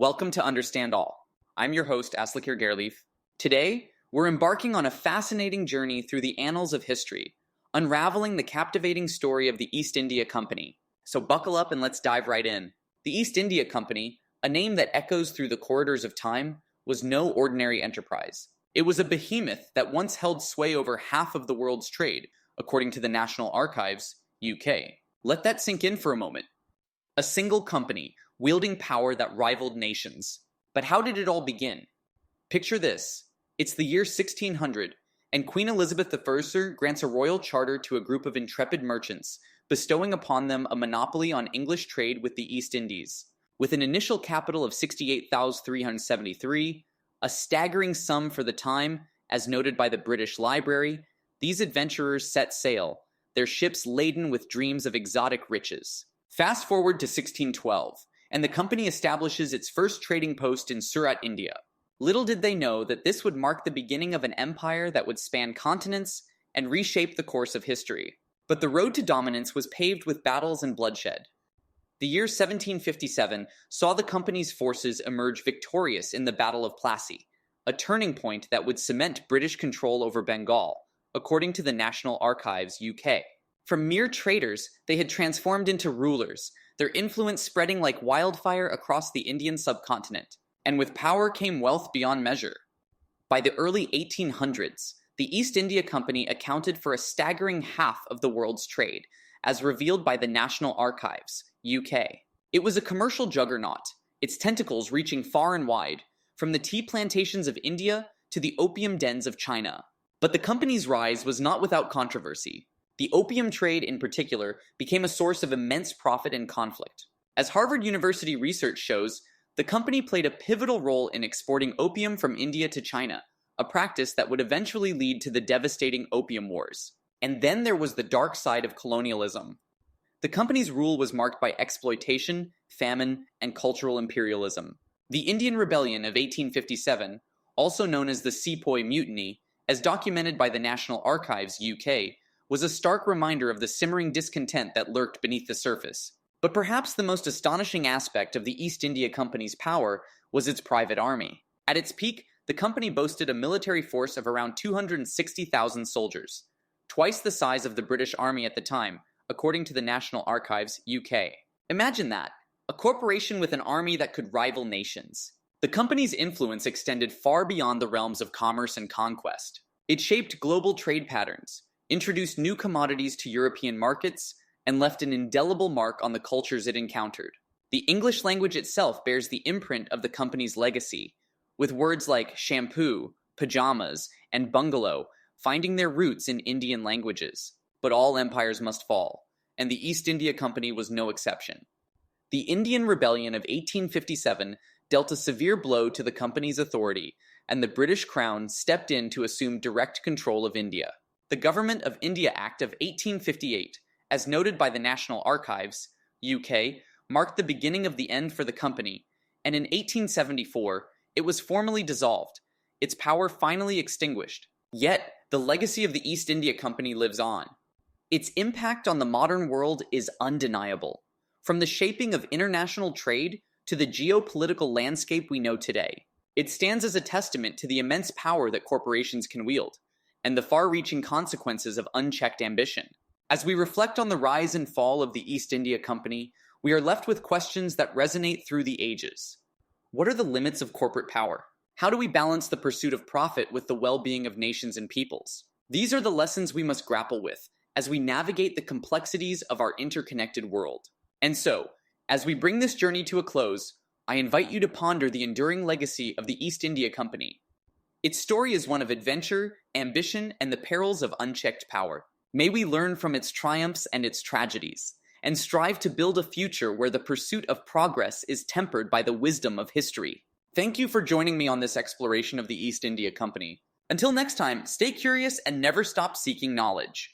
Welcome to Understand All. I'm your host, Aslakir Gerleaf. Today, we're embarking on a fascinating journey through the annals of history, unraveling the captivating story of the East India Company. So buckle up and let's dive right in. The East India Company, a name that echoes through the corridors of time, was no ordinary enterprise. It was a behemoth that once held sway over half of the world's trade, according to the National Archives, UK. Let that sink in for a moment. A single company, wielding power that rivaled nations. But how did it all begin? Picture this. It's the year 1600, and Queen Elizabeth I grants a royal charter to a group of intrepid merchants, bestowing upon them a monopoly on English trade with the East Indies. With an initial capital of 68,373, a staggering sum for the time, as noted by the British Library, these adventurers set sail, their ships laden with dreams of exotic riches. Fast forward to 1612, and the company establishes its first trading post in Surat, India. Little did they know that this would mark the beginning of an empire that would span continents and reshape the course of history. But the road to dominance was paved with battles and bloodshed. The year 1757 saw the company's forces emerge victorious in the Battle of Plassey, a turning point that would cement British control over Bengal, according to the National Archives, UK. From mere traders, they had transformed into rulers, their influence spreading like wildfire across the Indian subcontinent. And with power came wealth beyond measure. By the early 1800s, the East India Company accounted for a staggering half of the world's trade, as revealed by the National Archives, UK. It was a commercial juggernaut, its tentacles reaching far and wide, from the tea plantations of India to the opium dens of China. But the company's rise was not without controversy. The opium trade, in particular, became a source of immense profit and conflict. As Harvard University research shows, the company played a pivotal role in exporting opium from India to China, a practice that would eventually lead to the devastating Opium Wars. And then there was the dark side of colonialism. The company's rule was marked by exploitation, famine, and cultural imperialism. The Indian Rebellion of 1857, also known as the Sepoy Mutiny, as documented by the National Archives, UK, was a stark reminder of the simmering discontent that lurked beneath the surface. But perhaps the most astonishing aspect of the East India Company's power was its private army. At its peak, the company boasted a military force of around 260,000 soldiers, twice the size of the British Army at the time, according to the National Archives, UK. Imagine that, a corporation with an army that could rival nations. The company's influence extended far beyond the realms of commerce and conquest. It shaped global trade patterns, introduced new commodities to European markets, and left an indelible mark on the cultures it encountered. The English language itself bears the imprint of the company's legacy, with words like shampoo, pajamas, and bungalow finding their roots in Indian languages. But all empires must fall, and the East India Company was no exception. The Indian Rebellion of 1857 dealt a severe blow to the company's authority, and the British Crown stepped in to assume direct control of India. The Government of India Act of 1858, as noted by the National Archives, UK, marked the beginning of the end for the company, and in 1874, it was formally dissolved, its power finally extinguished. Yet, the legacy of the East India Company lives on. Its impact on the modern world is undeniable, from the shaping of international trade to the geopolitical landscape we know today. It stands as a testament to the immense power that corporations can wield, and the far-reaching consequences of unchecked ambition. As we reflect on the rise and fall of the East India Company, we are left with questions that resonate through the ages. What are the limits of corporate power? How do we balance the pursuit of profit with the well-being of nations and peoples? These are the lessons we must grapple with as we navigate the complexities of our interconnected world. And so, as we bring this journey to a close, I invite you to ponder the enduring legacy of the East India Company. Its story is one of adventure, ambition, and the perils of unchecked power. May we learn from its triumphs and its tragedies, and strive to build a future where the pursuit of progress is tempered by the wisdom of history. Thank you for joining me on this exploration of the East India Company. Until next time, stay curious and never stop seeking knowledge.